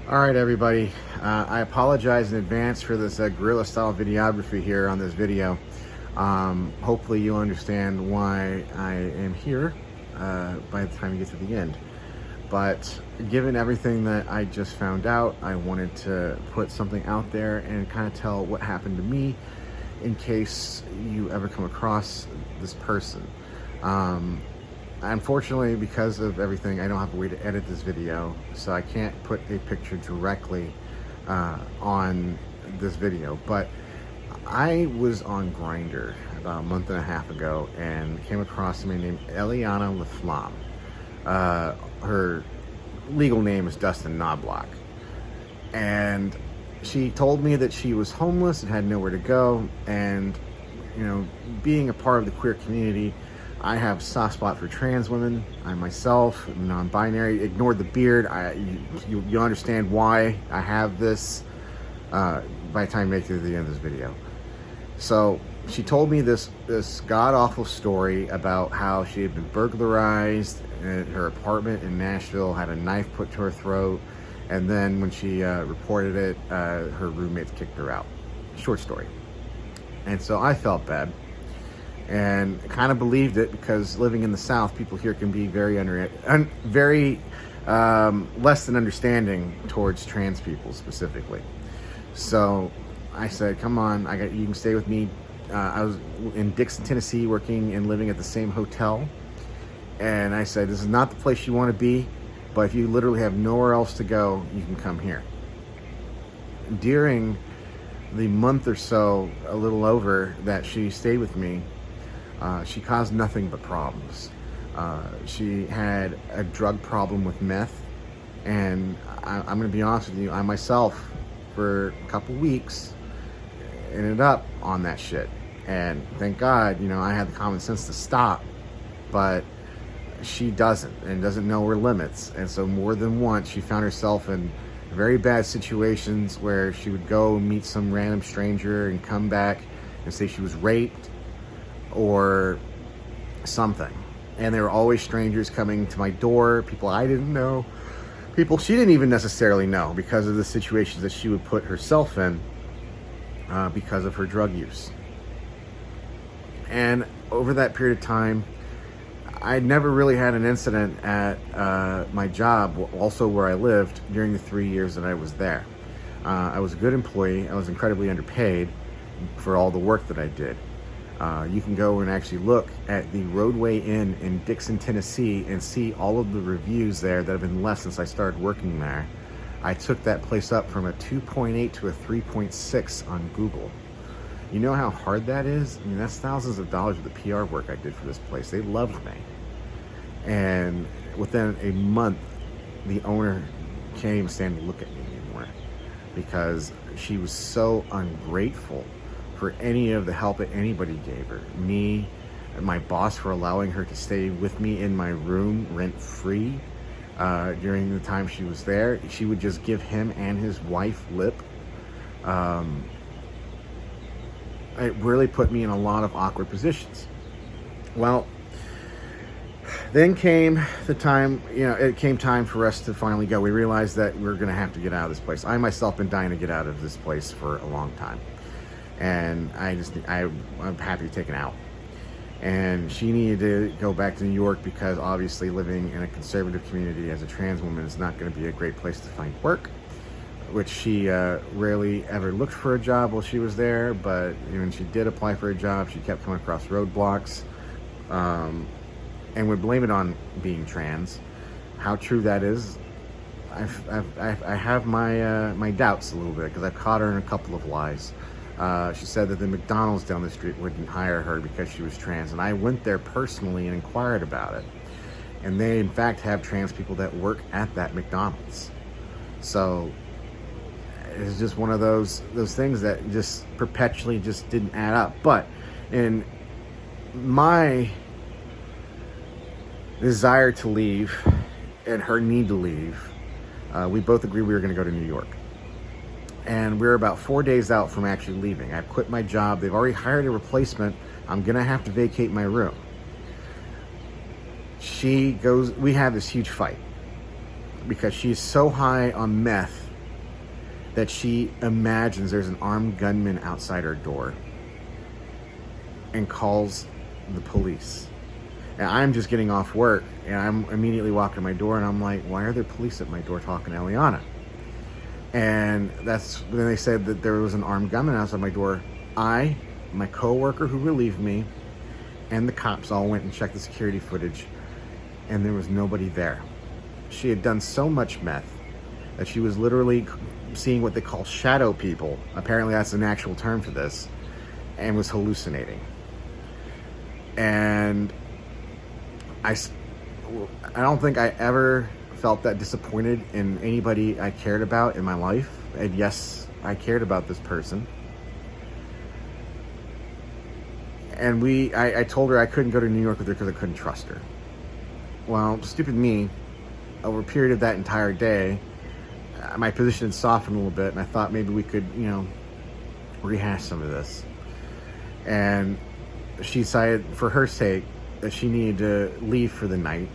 All right, everybody. I apologize in advance for this guerrilla style videography here on this video. Hopefully you'll understand why I am here by the time you get to the end. But given everything that I just found out, I wanted to put something out there and kind of tell what happened to me in case you ever come across this person. Unfortunately, because of everything, I don't have a way to edit this video, so I can't put a picture directly on this video. But I was on Grindr about a month and a half ago and came across somebody named Eliana Flamme. Her legal name is Dustin Knoblauch. And she told me that she was homeless and had nowhere to go. And, you know, being a part of the queer community, I have a soft spot for trans women. I myself am non-binary. Ignore the beard. You understand why I have this by the time you make it to the end of this video. So she told me this god-awful story about how she had been burglarized in her apartment in Nashville, had a knife put to her throat, and then when she reported it, her roommates kicked her out. Short story. And so I felt bad and kind of believed it, because living in the South, people here can be very less than understanding towards trans people specifically. So I said, come on, you can stay with me. I was in Dixon, Tennessee, working and living at the same hotel. And I said, this is not the place you want to be, but if you literally have nowhere else to go, you can come here. During the month or so, a little over, that she stayed with me, she caused nothing but problems. She had a drug problem with meth, and I'm going to be honest with you, I myself, for a couple weeks, ended up on that shit. And thank God, you know, I had the common sense to stop, but she doesn't, and doesn't know her limits. And so more than once, she found herself in very bad situations where she would go and meet some random stranger and come back and say she was raped or something. And there were always strangers coming to my door, people I didn't know, people she didn't even necessarily know, because of the situations that she would put herself in because of her drug use. And over that period of time, I never really had an incident at my job, also where I lived, during the 3 years that I was there. I was a good employee. I was incredibly underpaid for all the work that I did. You can go and actually look at the Roadway Inn in Dixon, Tennessee, and see all of the reviews there that have been left since I started working there. I took that place up from a 2.8 to a 3.6 on Google. You know how hard that is? I mean, that's thousands of dollars of the PR work I did for this place. They loved me. And within a month, the owner can't even stand to look at me anymore, because she was so ungrateful for any of the help that anybody gave her. Me and my boss for allowing her to stay with me in my room rent-free during the time she was there. She would just give him and his wife lip. It really put me in a lot of awkward positions. Well, then came the time, it came time for us to finally go. We realized that we were going to have to get out of this place. I myself been dying to get out of this place for a long time. And I'm happy to take it out. And she needed to go back to New York, because obviously living in a conservative community as a trans woman is not going to be a great place to find work, which she rarely ever looked for a job while she was there. But when she did apply for a job, she kept coming across roadblocks, and would blame it on being trans. How true that is, I have my doubts a little bit, because I've caught her in a couple of lies. She said that the McDonald's down the street wouldn't hire her because she was trans, and I went there personally and inquired about it, and they in fact have trans people that work at that McDonald's. So it's just one of those things that just perpetually just didn't add up. But in my desire to leave and her need to leave, we both agreed we were going to go to New York. And we're about 4 days out from actually leaving. I've quit my job. They've already hired a replacement. I'm going to have to vacate my room. We have this huge fight, because she's so high on meth that she imagines there's an armed gunman outside her door and calls the police. And I'm just getting off work, and I'm immediately walking to my door, and I'm like, why are there police at my door talking to Eliana? And that's when they said that there was an armed gunman outside my door. My coworker who relieved me, and the cops all went and checked the security footage, and there was nobody there. She had done so much meth that she was literally seeing what they call shadow people. Apparently that's an actual term for this, and was hallucinating. And I don't think I ever felt that disappointed in anybody I cared about in my life. And yes, I cared about this person. And I told her I couldn't go to New York with her because I couldn't trust her. Well, stupid me, over a period of that entire day, my position had softened a little bit, and I thought maybe we could, rehash some of this. And she decided, for her sake, that she needed to leave for the night.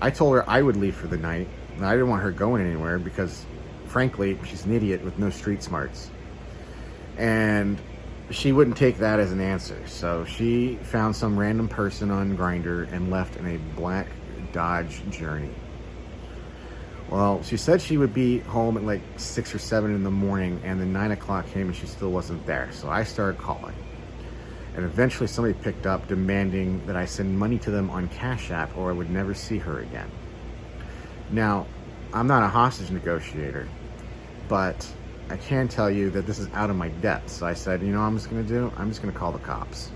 I told her I would leave for the night, and I didn't want her going anywhere because, frankly, she's an idiot with no street smarts. And she wouldn't take that as an answer. So she found some random person on Grindr and left in a black Dodge Journey. Well, she said she would be home at like 6 or 7 in the morning, and then 9 o'clock came and she still wasn't there. So I started calling. And eventually somebody picked up demanding that I send money to them on Cash App or I would never see her again. Now, I'm not a hostage negotiator, but I can tell you that this is out of my depth. So I said, I'm just going to call the cops.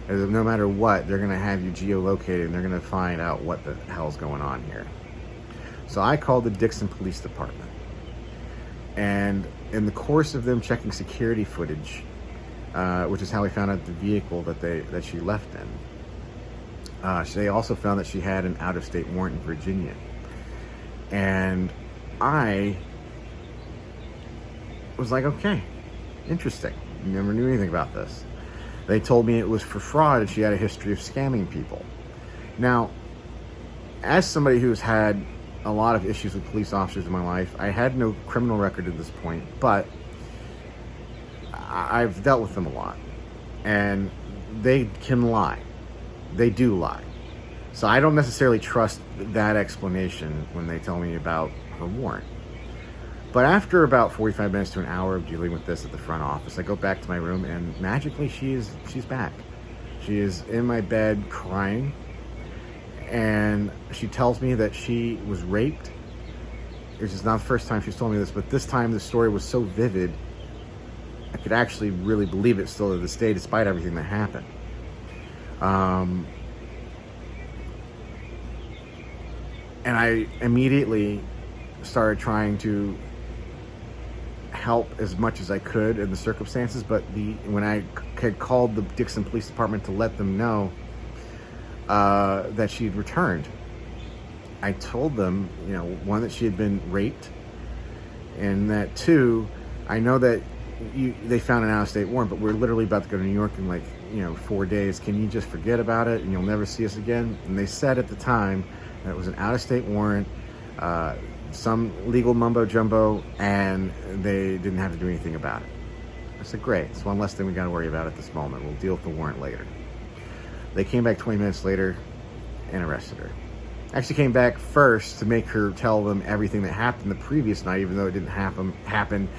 And no matter what, they're going to have you geolocated and they're going to find out what the hell's going on here. So I called the Dixon Police Department. And in the course of them checking security footage, which is how we found out the vehicle that she left in, they also found that she had an out-of-state warrant in Virginia. And I was like, okay, interesting. Never knew anything about this. They told me it was for fraud and she had a history of scamming people. Now, as somebody who's had a lot of issues with police officers in my life, I had no criminal record at this point, but I've dealt with them a lot. And they can lie. They do lie. So I don't necessarily trust that explanation when they tell me about her warrant. But after about 45 minutes to an hour of dealing with this at the front office, I go back to my room and magically she's back. She is in my bed crying, and she tells me that she was raped. This is not the first time she's told me this, but this time the story was so vivid, I could actually really believe it still to this day, despite everything that happened. And I immediately started trying to help as much as I could in the circumstances, but when I had called the Dixon Police Department to let them know that she'd returned, I told them, one, that she had been raped, and that two, I know that they found an out-of-state warrant, but we're literally about to go to New York in 4 days. Can you just forget about it and you'll never see us again? And they said at the time that it was an out-of-state warrant, some legal mumbo jumbo, and they didn't have to do anything about it. I said, great, it's one less thing we got to worry about at this moment. We'll deal with the warrant later. They came back 20 minutes later and arrested her. Actually came back first to make her tell them everything that happened the previous night, even though it didn't happen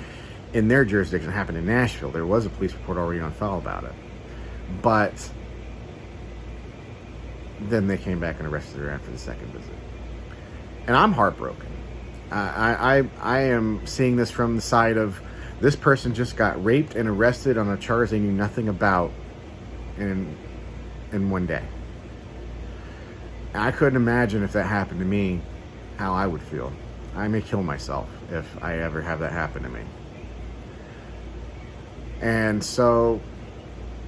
in their jurisdiction. It happened in Nashville. There was a police report already on file about it. But then they came back and arrested her after the second visit. And I'm heartbroken. I am seeing this from the side of, this person just got raped and arrested on a charge they knew nothing about in one day. I couldn't imagine if that happened to me, how I would feel. I may kill myself if I ever have that happen to me. And so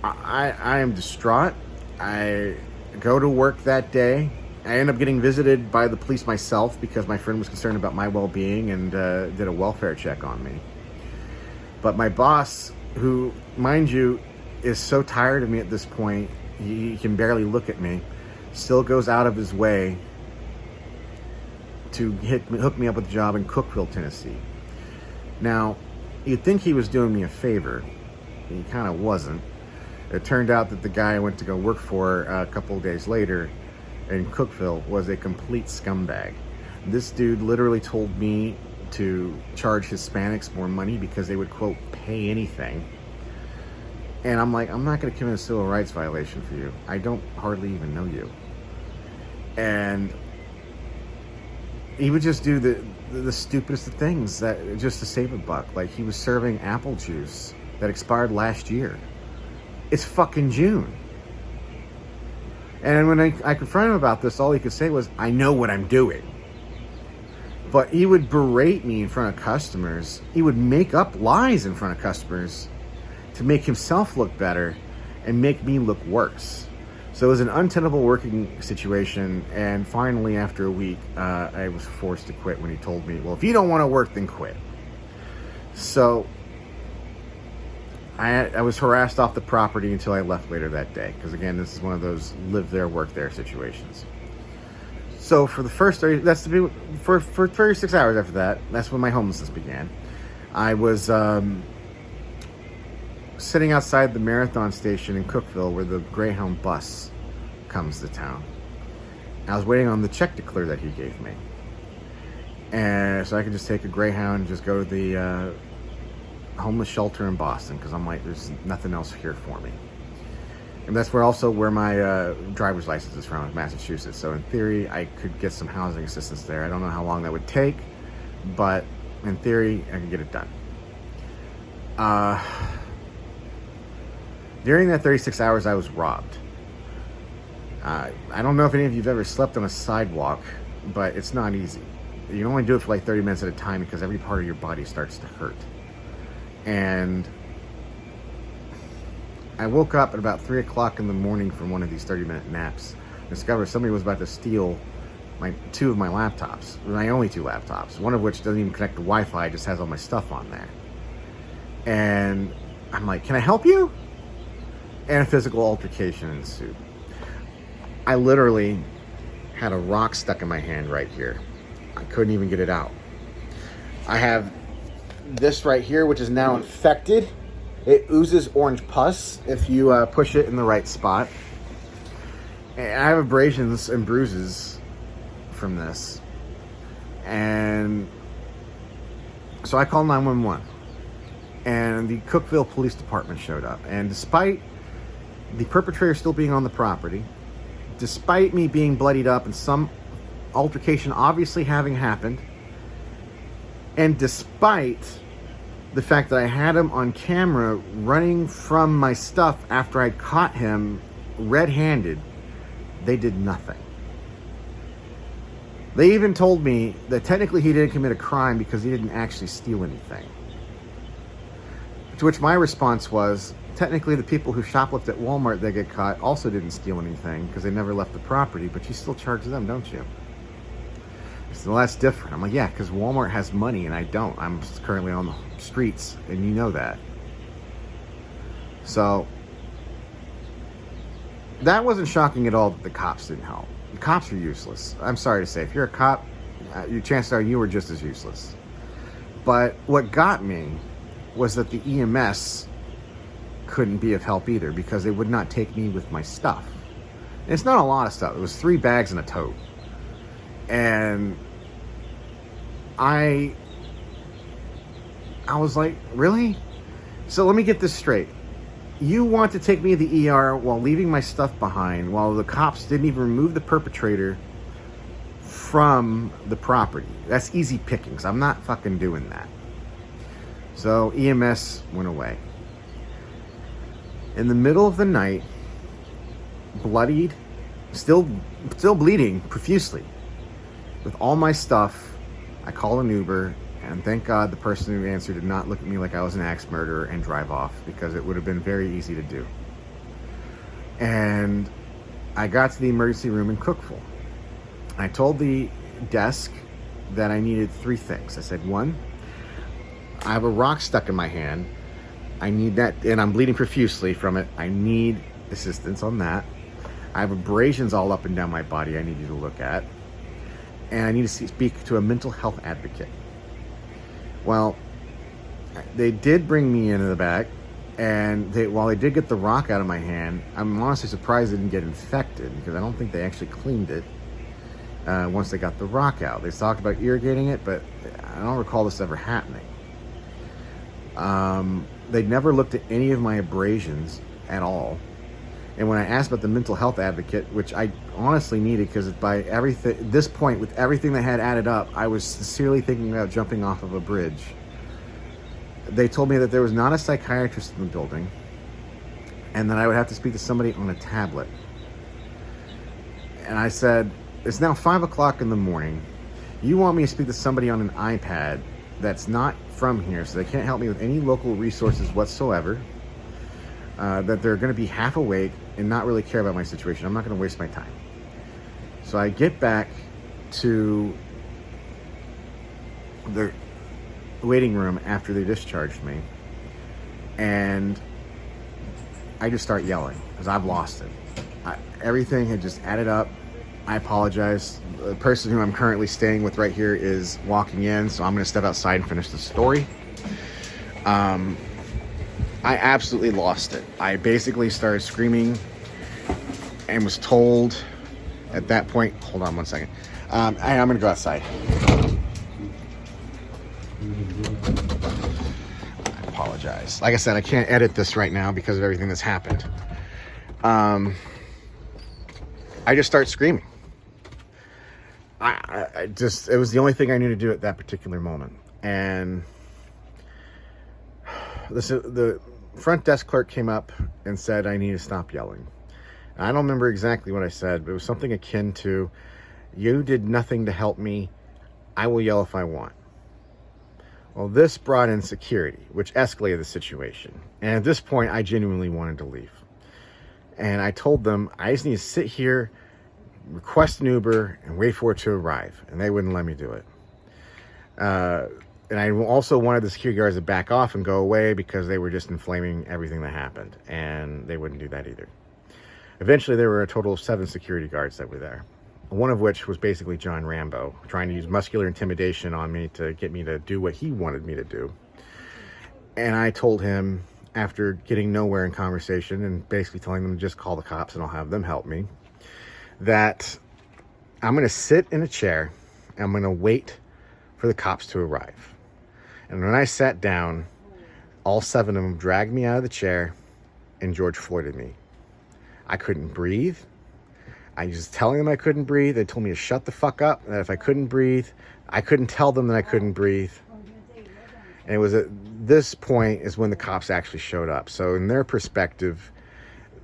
I am distraught. I go to work that day. I end up getting visited by the police myself because my friend was concerned about my well-being and did a welfare check on me. But my boss, who, mind you, is so tired of me at this point, he can barely look at me, still goes out of his way to hook me up with a job in Cookeville, Tennessee. Now, you'd think he was doing me a favor. He kind of wasn't. It turned out that the guy I went to go work for a couple of days later in Cookville was a complete scumbag. This dude literally told me to charge Hispanics more money because they would, quote, pay anything. And I'm like, I'm not going to commit a civil rights violation for you. I don't hardly even know you. And he would just do the stupidest of things that just to save a buck. Like, he was serving apple juice that expired last year. It's fucking June. And when I confronted him about this, all he could say was, I know what I'm doing. But he would berate me in front of customers. He would make up lies in front of customers to make himself look better and make me look worse. So it was an untenable working situation. And finally, after a week, I was forced to quit when he told me, well, if you don't want to work, then quit. So I was harassed off the property until I left later that day. Because again, this is one of those live there, work there situations. So for the first 36 hours after that, that's when my homelessness began. I was sitting outside the Marathon station in Cookville where the Greyhound bus comes to town. I was waiting on the check to clear that he gave me. And so I could just take a Greyhound and just go to the homeless shelter in Boston, because I'm like, there's nothing else here for me. And that's where my driver's license is from, Massachusetts. So in theory, I could get some housing assistance there. I don't know how long that would take, but in theory, I could get it done. During that 36 hours, I was robbed. I don't know if any of you have ever slept on a sidewalk, but it's not easy. You can only do it for like 30 minutes at a time because every part of your body starts to hurt. And I woke up at about 3 o'clock in the morning from one of these 30-minute naps and discovered somebody was about to steal two of my laptops, my only two laptops, one of which doesn't even connect to Wi-Fi, it just has all my stuff on there. And I'm like, can I help you? And a physical altercation ensued. I literally had a rock stuck in my hand right here. I couldn't even get it out. I have this right here, which is now infected. It oozes orange pus if you push it in the right spot. And I have abrasions and bruises from this. And so I called 911. And the Cookville Police Department showed up. And despite the perpetrator still being on the property, despite me being bloodied up and some altercation obviously having happened, and despite the fact that I had him on camera running from my stuff after I caught him red-handed, they did nothing. They even told me that technically he didn't commit a crime because he didn't actually steal anything. To which my response was, technically the people who shoplift at Walmart that get caught also didn't steal anything because they never left the property, but you still charge them, don't you? So that's different. I'm like, yeah, because Walmart has money and I don't. I'm currently on the streets and you know that. So that wasn't shocking at all that the cops didn't help. The cops are useless. I'm sorry to say, if you're a cop, your chances are you were just as useless. But what got me was that the EMS couldn't be of help either because they would not take me with my stuff. And it's not a lot of stuff. It was 3 bags and a tote. And I was like, really? So let me get this straight. You want to take me to the ER while leaving my stuff behind, while the cops didn't even remove the perpetrator from the property. That's easy pickings. I'm not fucking doing that. So EMS went away. In the middle of the night, bloodied, still bleeding profusely, with all my stuff, I called an Uber, and thank God the person who answered did not look at me like I was an axe murderer and drive off, because it would have been very easy to do. And I got to the emergency room in Cookville. I told the desk that I needed 3 things. I said, 1, I have a rock stuck in my hand. I need that, and I'm bleeding profusely from it. I need assistance on that. I have abrasions all up and down my body I need you to look at. And I need to speak to a mental health advocate. Well, they did bring me into the back, and while they did get the rock out of my hand, I'm honestly surprised it didn't get infected, because I don't think they actually cleaned it once they got the rock out. They talked about irrigating it, but I don't recall this ever happening. They never looked at any of my abrasions at all. And when I asked about the mental health advocate, which I honestly needed, because by this point, with everything that had added up, I was sincerely thinking about jumping off of a bridge. They told me that there was not a psychiatrist in the building, and that I would have to speak to somebody on a tablet. And I said, it's now 5 o'clock in the morning. You want me to speak to somebody on an iPad that's not from here, so they can't help me with any local resources whatsoever, that they're going to be half awake and not really care about my situation. I'm not going to waste my time. So I get back to the waiting room after they discharged me, and I just start yelling because I've lost it. Everything had just added up. I apologize. The person who I'm currently staying with right here is walking in, so I'm going to step outside and finish the story. I absolutely lost it. I basically started screaming and was told at that point, hold on one second. I'm going to go outside. I apologize. Like I said, I can't edit this right now because of everything that's happened. I just start screaming. It was the only thing I knew to do at that particular moment. And the front desk clerk came up and said I need to stop yelling. And I don't remember exactly what I said, but it was something akin to, you did nothing to help me. I will yell if I want. Well, this brought in security, which escalated the situation. And at this point, I genuinely wanted to leave. And I told them, I just need to sit here, request an Uber, and wait for it to arrive. And they wouldn't let me do it. And I also wanted the security guards to back off and go away because they were just inflaming everything that happened. And they wouldn't do that either. Eventually, there were a total of 7 security guards that were there. One of which was basically John Rambo, trying to use muscular intimidation on me to get me to do what he wanted me to do. And I told him, after getting nowhere in conversation and basically telling them to just call the cops and I'll have them help me, that I'm going to sit in a chair and I'm going to wait for the cops to arrive. And when I sat down, all 7 of them dragged me out of the chair and George Floyded me. I couldn't breathe. I was telling them I couldn't breathe. They told me to shut the fuck up, that if I couldn't breathe, I couldn't tell them that I couldn't breathe. And it was at this point is when the cops actually showed up. So in their perspective,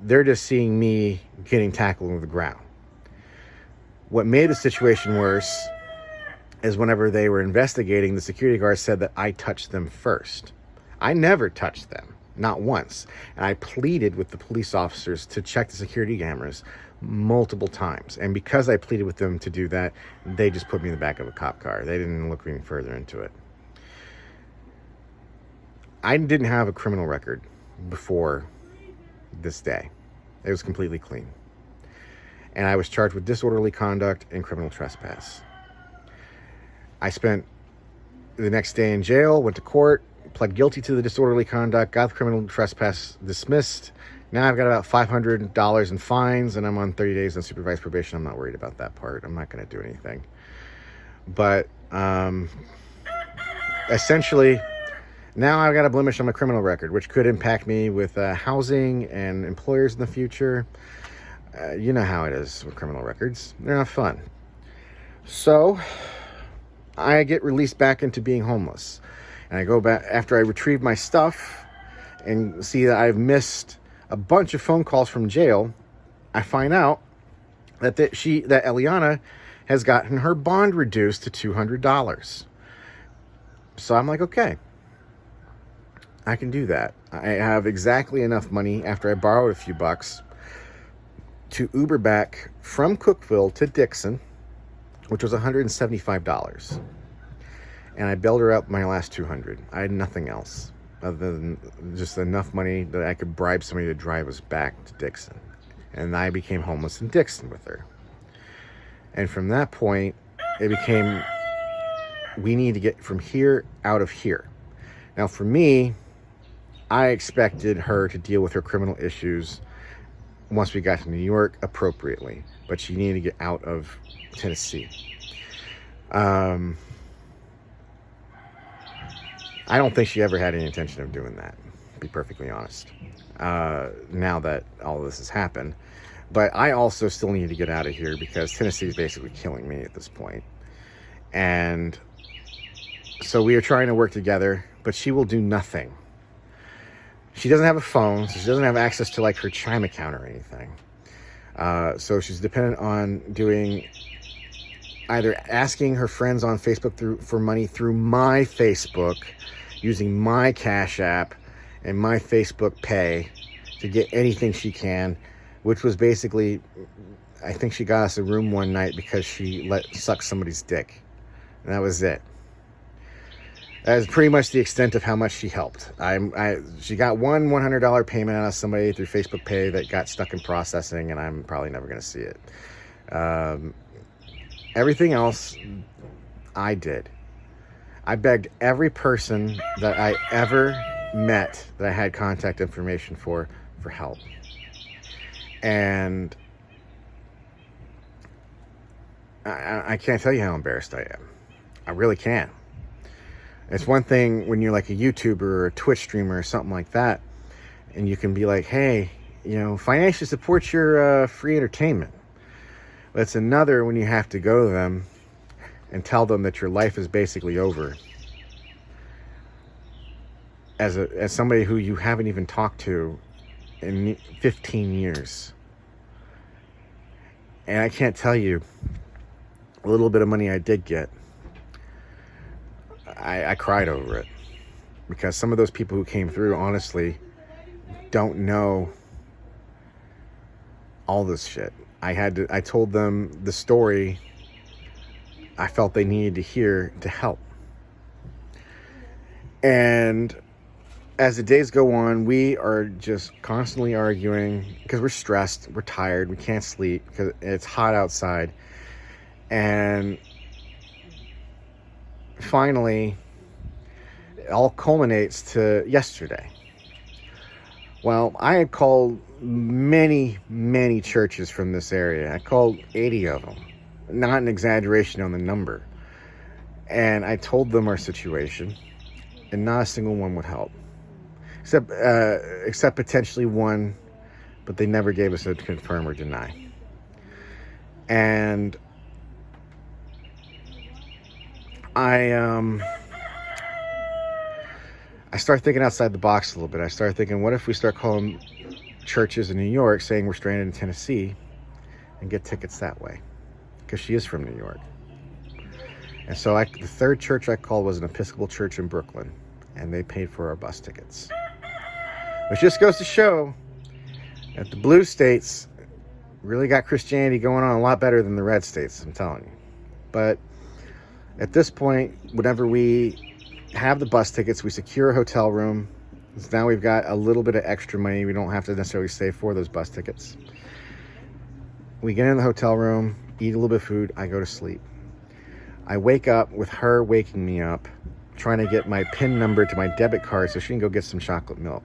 they're just seeing me getting tackled on the ground. What made the situation worse is whenever they were investigating, the security guards said that I touched them first. I never touched them, not once. And I pleaded with the police officers to check the security cameras multiple times. And because I pleaded with them to do that, they just put me in the back of a cop car. They didn't look any further into it. I didn't have a criminal record before this day. It was completely clean. And I was charged with disorderly conduct and criminal trespass. I spent the next day in jail, went to court, pled guilty to the disorderly conduct, got the criminal trespass dismissed. Now I've got about $500 in fines, and I'm on 30 days on supervised probation. I'm not worried about that part. I'm not going to do anything. But essentially, now I've got a blemish on my criminal record, which could impact me with housing and employers in the future. You know how it is with criminal records. They're not fun. So I get released back into being homeless. And I go back after I retrieve my stuff and see that I've missed a bunch of phone calls from jail. I find out that Eliana has gotten her bond reduced to $200. So I'm like, okay, I can do that. I have exactly enough money after I borrowed a few bucks to Uber back from Cookeville to Dixon, which was $175. And I bailed her out my last $200. I had nothing else other than just enough money that I could bribe somebody to drive us back to Dixon. And I became homeless in Dixon with her. And from that point, it became, we need to get from here out of here. Now, for me, I expected her to deal with her criminal issues once we got to New York appropriately, but she needed to get out of Tennessee. I don't think she ever had any intention of doing that, to be perfectly honest, now that all of this has happened. But I also still need to get out of here because Tennessee is basically killing me at this point. And so we are trying to work together, but she will do nothing. She doesn't have a phone, so she doesn't have access to like her Chime account or anything. So she's dependent on doing either asking her friends on Facebook for money through my Facebook, using my Cash App and my Facebook Pay to get anything she can, which was basically, I think she got us a room one night because she suck somebody's dick. And that was it. That is pretty much the extent of how much she helped. She got one $100 payment out of somebody through Facebook Pay that got stuck in processing, and I'm probably never going to see it. Everything else, I did. I begged every person that I ever met that I had contact information for help. And I can't tell you how embarrassed I am. I really can't. It's one thing when you're like a YouTuber or a Twitch streamer or something like that, and you can be like, hey, financially support your free entertainment. But it's another when you have to go to them and tell them that your life is basically over. As somebody who you haven't even talked to in 15 years. And I can't tell you, a little bit of money I did get, I cried over it. Because some of those people who came through, honestly, don't know all this shit. I told them the story I felt they needed to hear to help. And as the days go on, we are just constantly arguing because we're stressed, we're tired, we can't sleep because it's hot outside. And finally, it all culminates to yesterday. Well, I had called many, many churches from this area. I called 80 of them. Not an exaggeration on the number. And I told them our situation, and not a single one would help. Except potentially one, but they never gave us a confirm or deny. And I start thinking outside the box a little bit. I start thinking, what if we start calling churches in New York saying we're stranded in Tennessee and get tickets that way? Because she is from New York. And so the third church I called was an Episcopal church in Brooklyn, and they paid for our bus tickets. Which just goes to show that the blue states really got Christianity going on a lot better than the red states, I'm telling you. But at this point, whenever we have the bus tickets, we secure a hotel room. So now we've got a little bit of extra money. We don't have to necessarily save for those bus tickets. We get in the hotel room, eat a little bit of food, I go to sleep. I wake up with her waking me up, trying to get my PIN number to my debit card so she can go get some chocolate milk.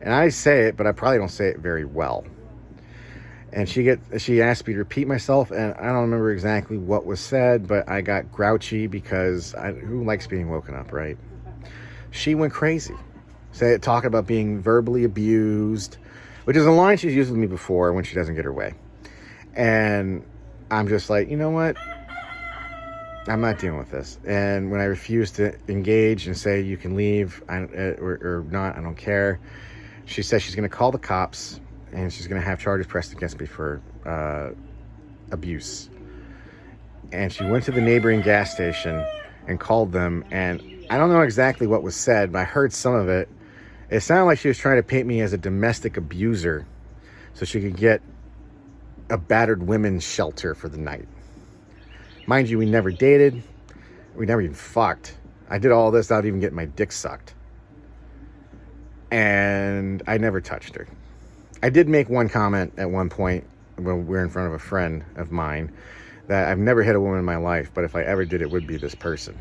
And I say it, but I probably don't say it very well. And she asked me to repeat myself, and I don't remember exactly what was said, but I got grouchy because who likes being woken up, right? She went crazy, talking about being verbally abused, which is a line she's used with me before when she doesn't get her way. And I'm just like, you know what? I'm not dealing with this. And when I refused to engage and say you can leave or not, I don't care, she says she's going to call the cops. And she's going to have charges pressed against me for abuse. And she went to the neighboring gas station and called them. And I don't know exactly what was said, but I heard some of it. It sounded like she was trying to paint me as a domestic abuser so she could get a battered women's shelter for the night. Mind you, we never dated. We never even fucked. I did all this without even getting my dick sucked. And I never touched her. I did make one comment at one point when we were in front of a friend of mine that I've never hit a woman in my life, but if I ever did, it would be this person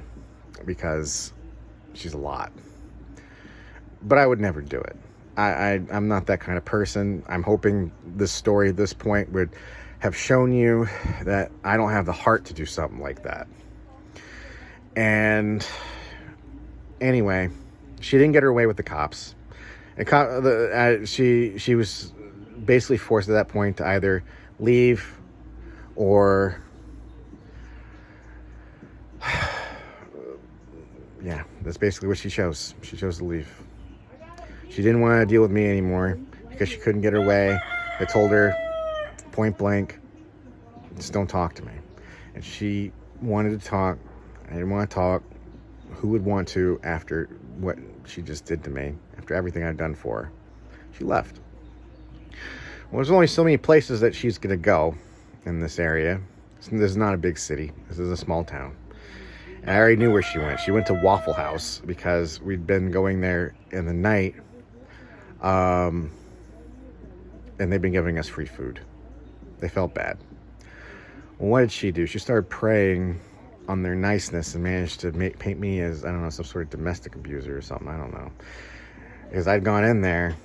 because she's a lot. but I would never do it. I'm not that kind of person. I'm hoping this story at this point would have shown you that I don't have the heart to do something like that. And anyway, she didn't get her way with the cops. And she was basically forced at that point to either leave or yeah, that's basically what she chose. She chose to leave. She didn't want to deal with me anymore because she couldn't get her way. I told her point blank, just don't talk to me. And she wanted to talk. I didn't want to talk. Who would want to after what she just did to me, after everything I've done for her? She left. Well, there's only so many places that she's going to go in this area. This is not a big city. This is a small town. And I already knew where she went. She went to Waffle House because we'd been going there in the night. And they've been giving us free food. They felt bad. Well, what did she do? She started preying on their niceness and managed to paint me as, I don't know, some sort of domestic abuser or something. I don't know. Because I'd gone in there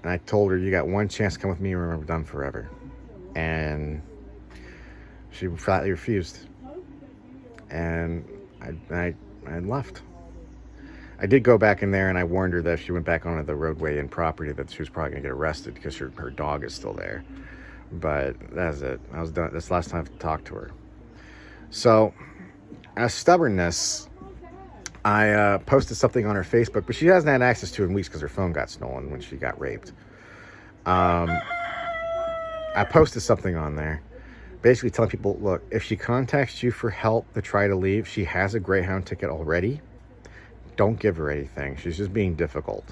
and I told her, you got one chance to come with me or I'm done forever. And she flatly refused. And I left. I did go back in there and I warned her that if she went back onto the roadway and property that she was probably going to get arrested because her dog is still there. But that's it. I was done. That's the last time I've talked to her. So, out of stubbornness, I posted something on her Facebook, but she hasn't had access to it in weeks because her phone got stolen when she got raped. I posted something on there basically telling people, look, if she contacts you for help to try to leave, she has a Greyhound ticket already. Don't give her anything. She's just being difficult.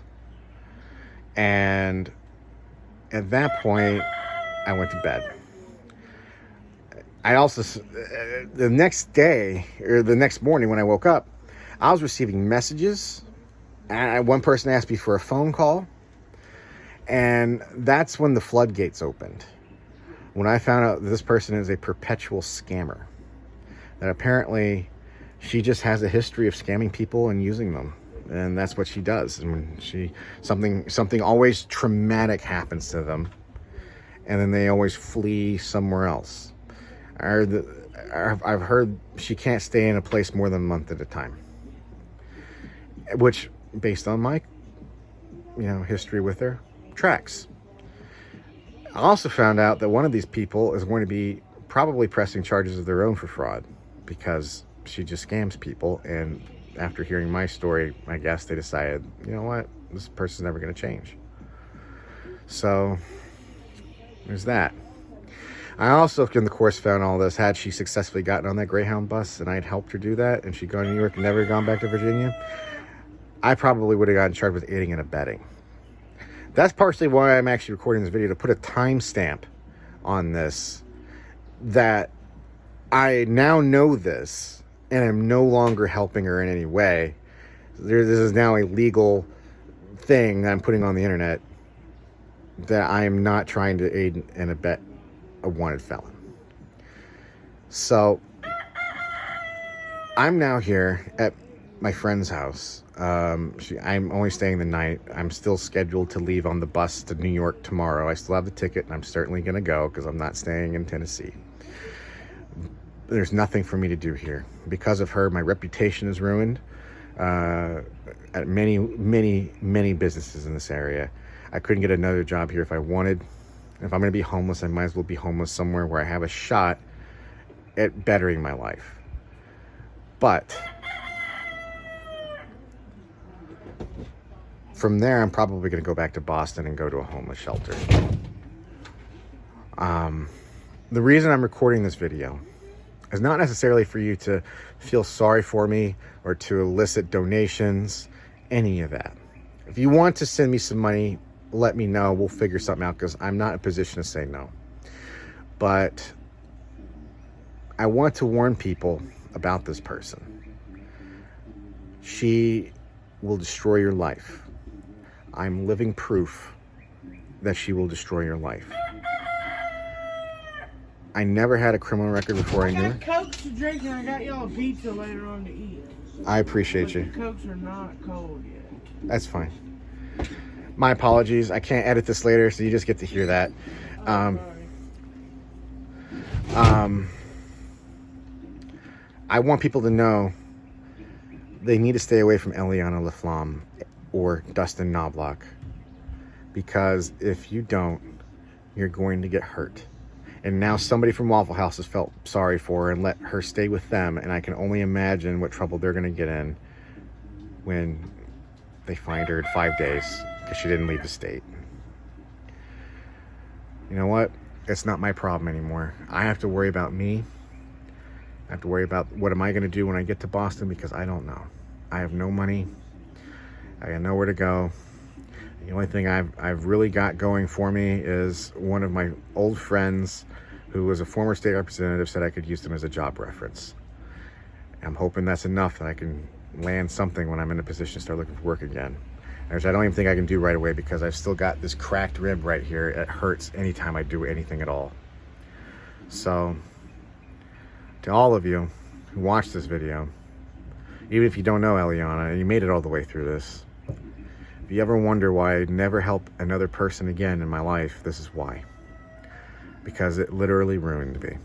And at that point, I went to bed. I also, the next day, or the next morning when I woke up, I was receiving messages. And one person asked me for a phone call. And that's when the floodgates opened. When I found out that this person is a perpetual scammer. That apparently she just has a history of scamming people and using them. And that's what she does. And when something always traumatic happens to them. And then they always flee somewhere else. I've heard she can't stay in a place more than a month at a time. Which, based on my, history with her, tracks. I also found out that one of these people is going to be probably pressing charges of their own for fraud because she just scams people. And after hearing my story, I guess they decided, you know what, this person's never going to change. So there's that. I also, in the course, found all this. Had she successfully gotten on that Greyhound bus and I'd helped her do that and she'd gone to New York and never gone back to Virginia, I probably would have gotten charged with aiding and abetting. That's partially why I'm actually recording this video, to put a timestamp on this, that I now know this and I'm no longer helping her in any way. This is now a legal thing that I'm putting on the internet, that I am not trying to aid and abet a wanted felon. So I'm now here at my friend's house. I'm only staying the night. I'm still scheduled to leave on the bus to New York tomorrow. I still have the ticket and I'm certainly going to go because I'm not staying in Tennessee. There's nothing for me to do here. Because of her, my reputation is ruined at many, many, many businesses in this area. I couldn't get another job here if I wanted. If I'm going to be homeless, I might as well be homeless somewhere where I have a shot at bettering my life. But from there, I'm probably going to go back to Boston and go to a homeless shelter. The reason I'm recording this video is not necessarily for you to feel sorry for me or to elicit donations, any of that. If you want to send me some money, let me know. We'll figure something out because I'm not in a position to say no. But I want to warn people about this person. She will destroy your life. I'm living proof that she will destroy your life. I never had a criminal record before I knew her. I got Cokes to drink and I got y'all a pizza later on to eat. I appreciate But you. the Cokes are not cold yet. That's fine. My apologies. I can't edit this later, so you just get to hear that. I want people to know they need to stay away from Eliana Flamme or Dustin Knoblauch, because if you don't, you're going to get hurt. And now somebody from Waffle House has felt sorry for her and let her stay with them, and I can only imagine what trouble they're going to get in when they find her in 5 days because she didn't leave the state. You know what? It's not my problem anymore. I have to worry about me. I have to worry about what am I going to do when I get to Boston, because I don't know. I have no money. I got nowhere to go. The only thing I've really got going for me is one of my old friends who was a former state representative said I could use them as a job reference. I'm hoping that's enough that I can land something when I'm in a position to start looking for work again. Which I don't even think I can do right away, because I've still got this cracked rib right here. It hurts anytime I do anything at all. So, to all of you who watch this video, even if you don't know Eliana and you made it all the way through this, if you ever wonder why I'd never help another person again in my life, this is why. Because it literally ruined me.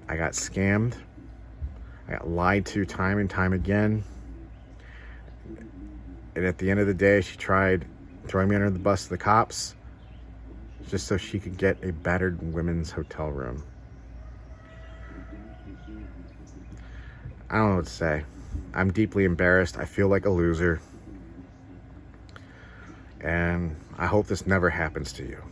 I got scammed. I got lied to time and time again. And at the end of the day, she tried throwing me under the bus to the cops just so she could get a battered women's hotel room. I don't know what to say. I'm deeply embarrassed. I feel like a loser. And I hope this never happens to you.